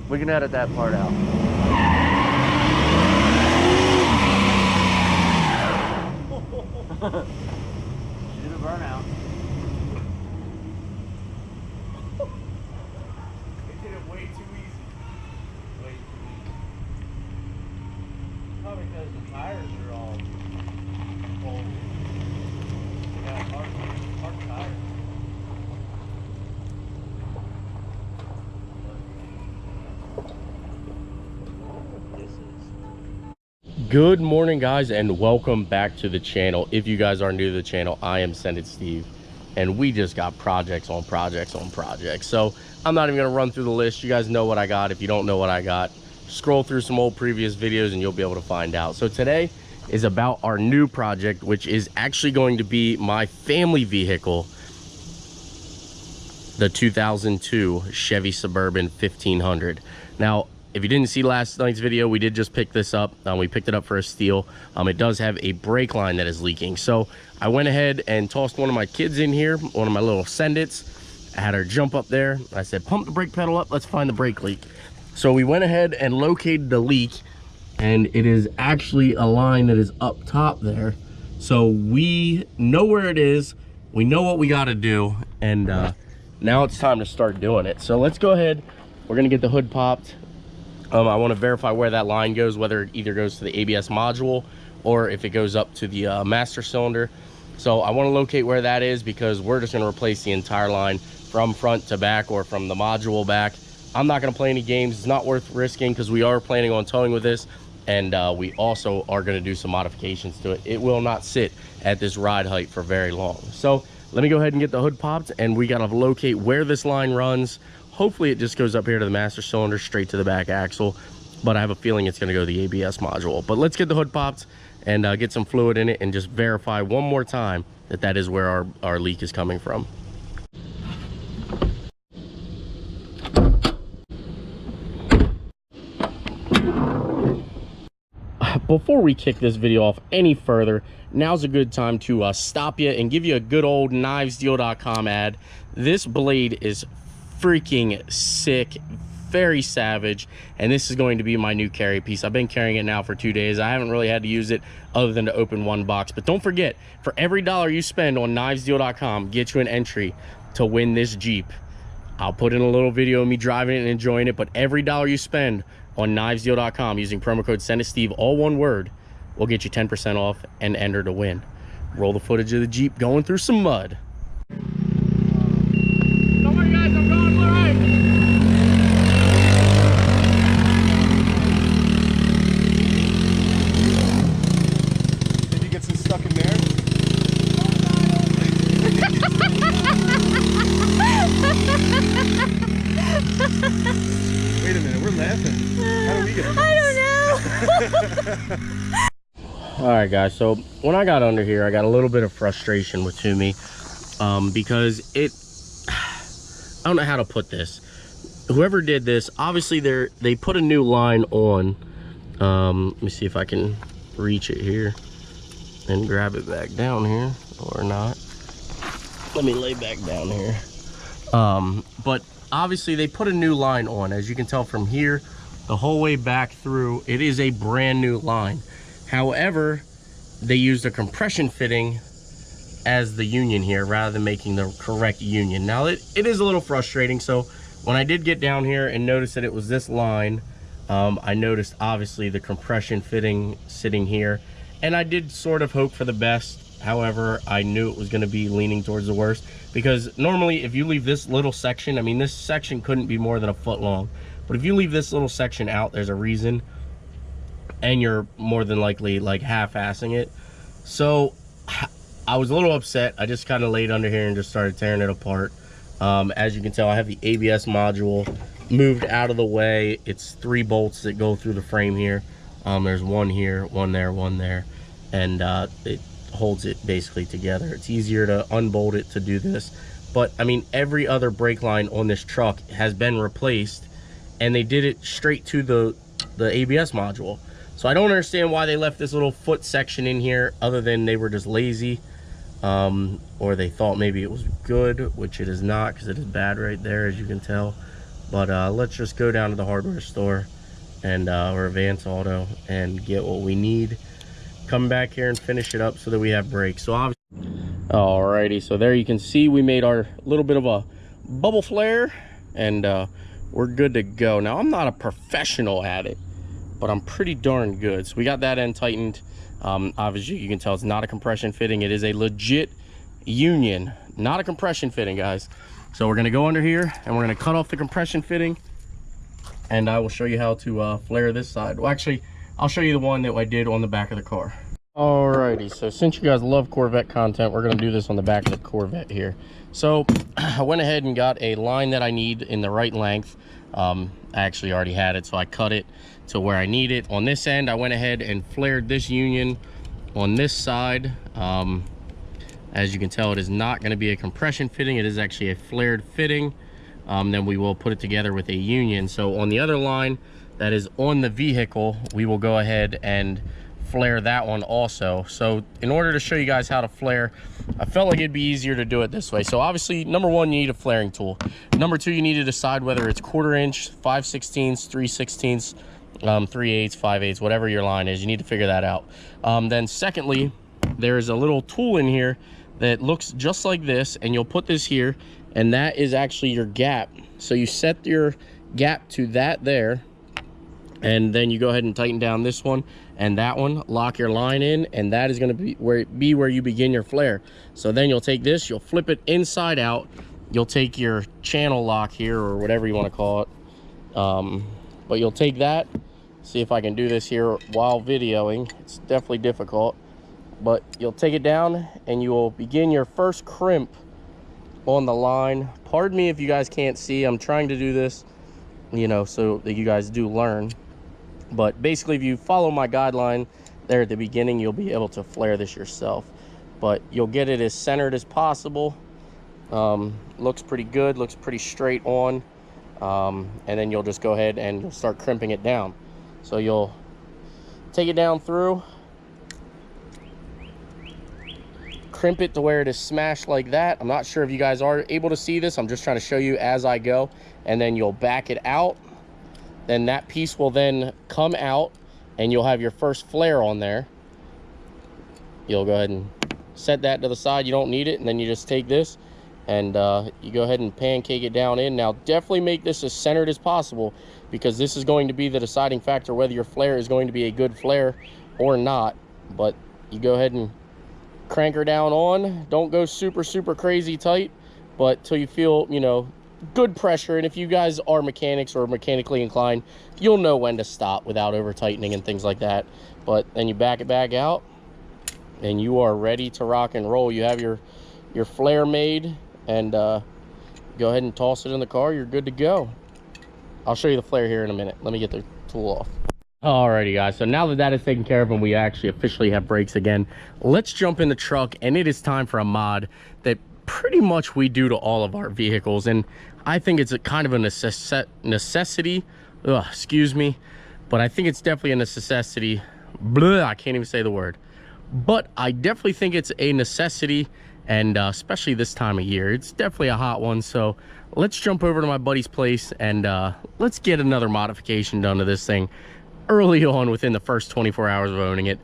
We can edit that part out. Should have burned out. They did it way too easy. Way too easy. Probably because the tires are all old. Yeah, hard tires. Good morning, guys, and welcome back to the channel. If you guys are new to the channel, I am Tinting Steve, and we just got projects on projects on projects. So I'm not even gonna run through the list. You guys know what I got. If you don't know what I got, scroll through some old previous videos and you'll be able to find out. So today is about our new project, which is actually going to be my family vehicle, the 2002 Chevy Suburban 1500. Now, if you didn't see last night's video, we did just pick this up. We picked it up for a steal. It does have a brake line that is leaking. So I went ahead and tossed one of my kids in here, one of my little Sendits. I had her jump up there. I said, pump the brake pedal up, let's find the brake leak. So we went ahead and located the leak, and it is actually a line that is up top there. So we know where it is, we know what we gotta do, and now it's time to start doing it. So let's go ahead, we're gonna get the hood popped. I want to verify where that line goes, whether it either goes to the ABS module or if it goes up to the master cylinder. So I want to locate where that is, because we're just going to replace the entire line from front to back, or from the module back. I'm not going to play any games. It's not worth risking, because we are planning on towing with this, and we also are going to do some modifications to it. It will not sit at this ride height for very long. So let me go ahead and get the hood popped, and we got to locate where this line runs. Hopefully it just goes up here to the master cylinder, straight to the back axle, but I have a feeling it's going to go to the ABS module. But let's get the hood popped and get some fluid in it, and just verify one more time that that is where our leak is coming from. Before we kick this video off any further, now's a good time to stop you and give you a good old knivesdeal.com ad. This blade is freaking sick, very savage, and this is going to be my new carry piece. I've been carrying it now for 2 days. I haven't really had to use it other than to open one box. But don't forget, for every $1 you spend on knivesdeal.com, get you an entry to win this Jeep. I'll put in a little video of me driving it and enjoying it, but every $1 you spend on knivesdeal.com using promo code SendItSteve, all one word, will get you 10% off and enter to win. Roll the footage of the Jeep going through some mud. Don't worry, guys, I'm going right. Did you get some stuck in there? Wait a minute, we're laughing. How do we get it? I don't know. All right, guys, so when I got under here, I got a little bit of frustration with Toomey, because I don't know how to put this. Whoever did this, obviously they put a new line on. Let me see if I can reach it here and grab it back down here, or not. Let me lay back down here. But obviously they put a new line on. As you can tell from here, the whole way back through, it is a brand new line. However, they used a compression fitting as the union here, rather than making the correct union. Now it is a little frustrating. So when I did get down here and notice that it was this line, I noticed obviously the compression fitting sitting here, and I did sort of hope for the best. However, I knew it was going to be leaning towards the worst, because normally if you leave this little section, I mean, this section couldn't be more than a foot long, but if you leave this little section out, there's a reason, and you're more than likely like half-assing it. So I was a little upset. I just kind of laid under here and just started tearing it apart. As you can tell, I have the ABS module moved out of the way. It's 3 bolts that go through the frame here. There's one here, one there, and it holds it basically together. It's easier to unbolt it to do this. But I mean, every other brake line on this truck has been replaced, and they did it straight to the ABS module. So I don't understand why they left this little foot section in here, other than they were just lazy, or they thought maybe it was good, which it is not, because it is bad right there, as you can tell. But let's just go down to the hardware store and or Advance Auto and get what we need. Come back here and finish it up so that we have brakes. So obviously, alrighty, so there you can see we made our little bit of a bubble flare, and we're good to go. Now, I'm not a professional at it, but I'm pretty darn good. So we got that end tightened. Obviously you can tell it's not a compression fitting. It is a legit union, not a compression fitting, guys. So we're gonna go under here and we're gonna cut off the compression fitting, and I will show you how to flare this side. Well, actually, I'll show you the one that I did on the back of the car. Alrighty, so since you guys love Corvette content, we're gonna do this on the back of the Corvette here. So I went ahead and got a line that I need in the right length. I actually already had it, so I cut it to where I need it. On this end, I went ahead and flared this union on this side. As you can tell, it is not going to be a compression fitting. It is actually a flared fitting. Then we will put it together with a union. So on the other line that is on the vehicle, we will go ahead and flare that one also. So in order to show you guys how to flare, I felt like it'd be easier to do it this way. So obviously, number one, you need a flaring tool. Number two, you need to decide whether it's 1/4 inch, 5/16, 3/16, 3/8, 5/8, whatever your line is. You need to figure that out. Then secondly, there's a little tool in here that looks just like this, and you'll put this here, and that is actually your gap. So you set your gap to that there, and then you go ahead and tighten down this one and that one, lock your line in, and that is going to be where you begin your flare. So then you'll take this, you'll flip it inside out, you'll take your channel lock here, or whatever you want to call it, but you'll take that. See if I can do this here while videoing. It's definitely difficult, but you'll take it down and you will begin your first crimp on the line. Pardon me if you guys can't see. I'm trying to do this, you know, so that you guys do learn. But basically, if you follow my guideline there at the beginning, you'll be able to flare this yourself. But you'll get it as centered as possible. Looks pretty good, looks pretty straight on. And then you'll just go ahead and you'll start crimping it down. So you'll take it down through, crimp it to where it is smashed like that. I'm not sure if you guys are able to see this. I'm just trying to show you as I go. And then you'll back it out. Then that piece will then come out and you'll have your first flare on there. You'll go ahead and set that to the side. You don't need it. And then you just take this and you go ahead and pancake it down in. Now, definitely make this as centered as possible, because this is going to be the deciding factor whether your flare is going to be a good flare or not. But you go ahead and crank her down on. Don't go super crazy tight, but till you feel, you know, good pressure. And if you guys are mechanics or mechanically inclined, you'll know when to stop without over tightening and things like that. But then you back it back out and you are ready to rock and roll. You have your flare made, and go ahead and toss it in the car. You're good to go. I'll show you the flare here in a minute. Let me get the tool off. Alrighty, guys, so now that that is taken care of and we actually officially have brakes again, let's jump in the truck, and it is time for a mod that pretty much we do to all of our vehicles. And I think it's a kind of a necessity. Excuse me, but I think it's definitely a necessity. I can't even say the word, but I definitely think it's a necessity, and especially this time of year, it's definitely a hot one. So let's jump over to my buddy's place and let's get another modification done to this thing early on within the first 24 hours of owning it.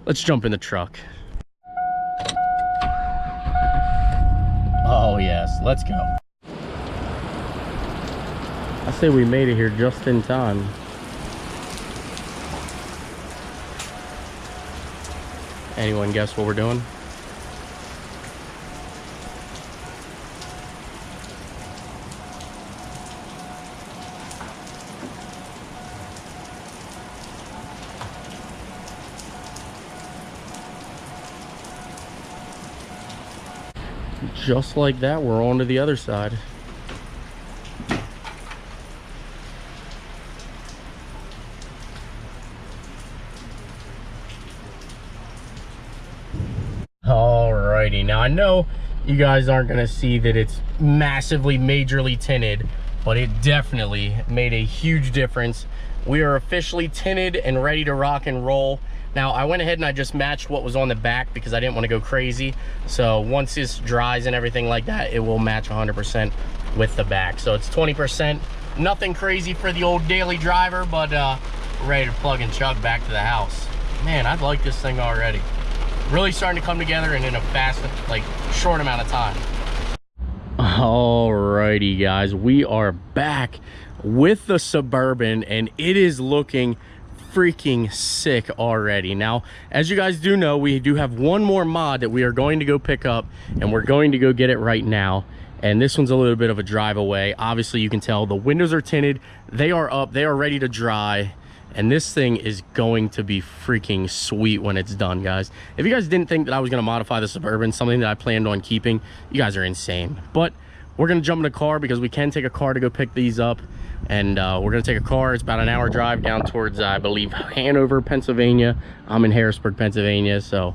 Let's jump in the truck. Oh yes, let's go. I say we made it here just in time. Anyone guess what we're doing? Just like that, we're on to the other side. Alrighty, now I know you guys aren't gonna see that it's massively majorly tinted, but it definitely made a huge difference. We are officially tinted and ready to rock and roll. Now, I went ahead and I just matched what was on the back because I didn't want to go crazy. So once this dries and everything like that, it will match 100% with the back. So it's 20% Nothing crazy for the old daily driver, but we're ready to plug and chug back to the house. Man, I like this thing already. Really starting to come together and in a fast, like, short amount of time. Alrighty, guys, we are back with the Suburban, and it is looking freaking sick already. Now, as you guys do know, we do have one more mod that we are going to go pick up, and we're going to go get it right now. And this one's a little bit of a drive away. Obviously, you can tell the windows are tinted, they are up, they are ready to dry, and this thing is going to be freaking sweet when it's done, guys. If you guys didn't think that I was going to modify the Suburban, something that I planned on keeping, you guys are insane. But we're going to jump in a car because we can take a car to go pick these up. And we're going to take a car. It's about an hour drive down towards, I believe, Hanover, Pennsylvania. I'm in Harrisburg, Pennsylvania, so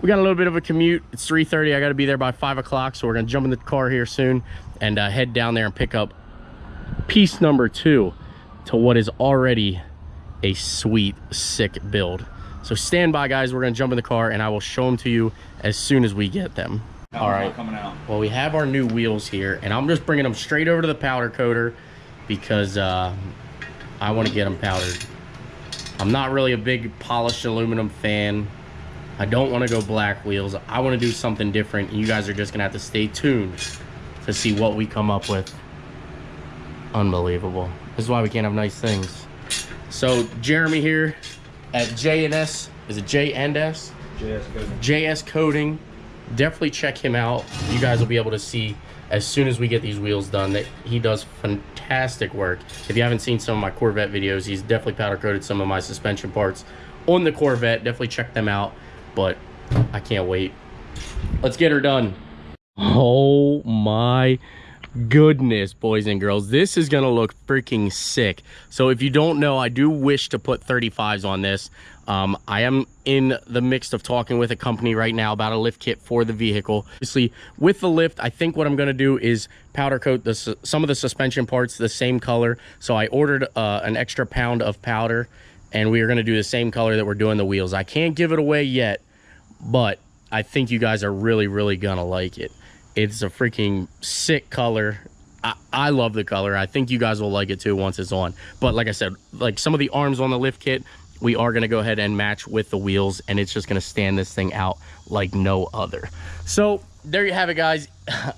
we got a little bit of a commute. It's 3:30. I got to be there by 5 o'clock, so we're going to jump in the car here soon and head down there and pick up piece number 2 to what is already a sweet, sick build. So stand by, guys. We're going to jump in the car, and I will show them to you as soon as we get them. All right. Coming out. Well, we have our new wheels here, and I'm just bringing them straight over to the powder coater because I want to get them powdered. I'm not really a big polished aluminum fan. I don't want to go black wheels. I want to do something different. You guys are just going to have to stay tuned to see what we come up with. Unbelievable. This is why we can't have nice things. So Jeremy here at J&S, is it J&S? JS Coating. JS Coating. Definitely check him out. You guys will be able to see as soon as we get these wheels done that he does fantastic work. If you haven't seen some of my Corvette videos, he's definitely powder coated some of my suspension parts on the Corvette. Definitely check them out. But I can't wait. Let's get her done. Oh my goodness, boys and girls, this is gonna look freaking sick. So if you don't know, I do wish to put 35s on this. I am in the midst of talking with a company right now about a lift kit for the vehicle. Obviously, with the lift, I think what I'm going to do is powder coat some of the suspension parts the same color. So I ordered an extra pound of powder, and we are going to do the same color that we're doing the wheels. I can't give it away yet, but I think you guys are really, really going to like it. It's a freaking sick color. I love the color. I think you guys will like it too once it's on. But like I said, like some of the arms on the lift kit, we are going to go ahead and match with the wheels, and it's just going to stand this thing out like no other. So there you have it, guys.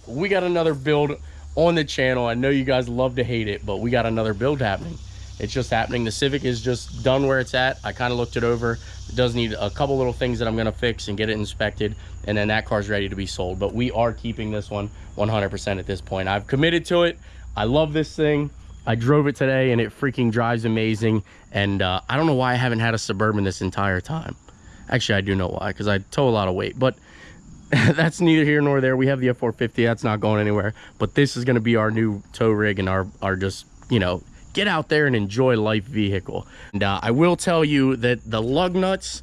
We got another build on the channel. I know you guys love to hate it, but we got another build happening. It's just happening. The Civic is just done where it's at. I kind of looked it over. It does need a couple little things that I'm going to fix and get it inspected, and then that car's ready to be sold. But we are keeping this one 100% at this point. I've committed to it. I love this thing. I drove it today, and it freaking drives amazing. And I don't know why I haven't had a Suburban this entire time. Actually, I do know why, because I tow a lot of weight. But that's neither here nor there. We have the F450. That's not going anywhere. But this is going to be our new tow rig and our just, you know, get out there and enjoy life vehicle. And I will tell you that the lug nuts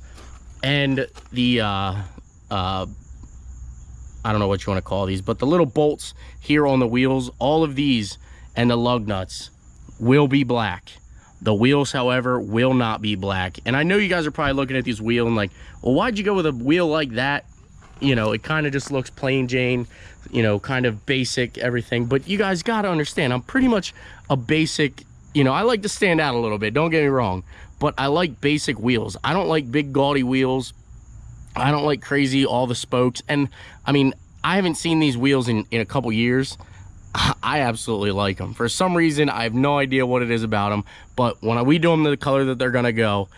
and the I don't know what you want to call these, but the little bolts here on the wheels, all of these and the lug nuts will be black. The wheels, however, will not be black. And I know you guys are probably looking at these wheels and like, well, why'd you go with a wheel like that? You know, it kind of just looks plain Jane, you know, kind of basic everything. But you guys got to understand, I'm pretty much a basic, you know, I like to stand out a little bit, don't get me wrong, but I like basic wheels. I don't like big gaudy wheels. I don't like crazy, all the spokes. And I mean, I haven't seen these wheels in a couple years. I absolutely like them. For some reason, I have no idea what it is about them, but when we do them the color that they're gonna go,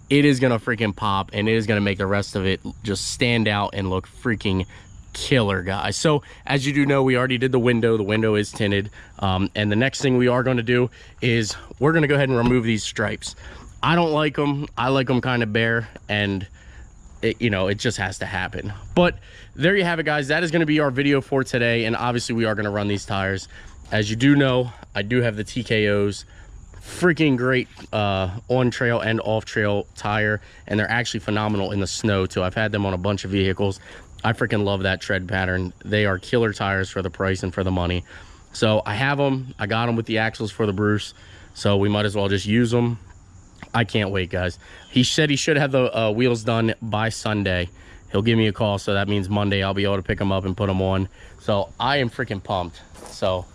it is gonna freaking pop, and it is gonna make the rest of it just stand out and look freaking killer, guys. So as you do know, we already did the window. The window is tinted, and the next thing we are going to do is we're going to go ahead and remove these stripes. I don't like them. I like them kind of bare, and it, you know, it just has to happen. But there you have it, guys. That is going to be our video for today, and obviously we are going to run these tires. As you do know, I do have the TKOs. Freaking great on trail and off trail tire, and they're actually phenomenal in the snow too. I've had them on a bunch of vehicles. I freaking love that tread pattern. They are killer tires for the price and for the money. So I have them. I got them with the axles for the Bruce, so we might as well just use them. I can't wait, guys. He said he should have the wheels done by Sunday. He'll give me a call, so that means Monday I'll be able to pick them up and put them on. So I am freaking pumped. So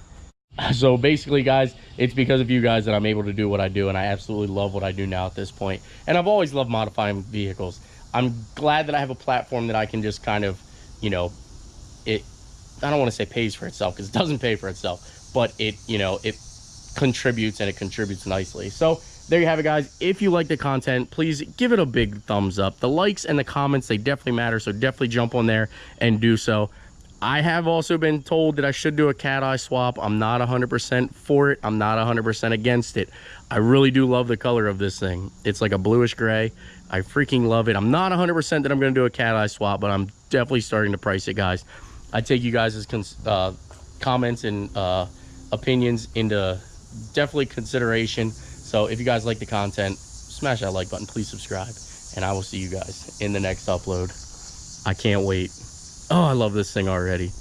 So basically, guys, it's because of you guys that I'm able to do what I do, and I absolutely love what I do now at this point. And I've always loved modifying vehicles. I'm glad that I have a platform that I can just kind of, you know, I don't want to say pays for itself, because it doesn't pay for itself, but it, you know, it contributes, and it contributes nicely. So there you have it, guys. If you like the content, please give it a big thumbs up. The likes and the comments, they definitely matter, so definitely jump on there and do so. I have also been told that I should do a cat eye swap. I'm not 100% for it. I'm not 100% against it. I really do love the color of this thing. It's like a bluish gray. I freaking love it. I'm not 100% that I'm going to do a cat eye swap, but I'm definitely starting to price it, guys. I take you guys' comments and opinions into definitely consideration. So if you guys like the content, smash that like button, please subscribe, and I will see you guys in the next upload. I can't wait. Oh, I love this thing already.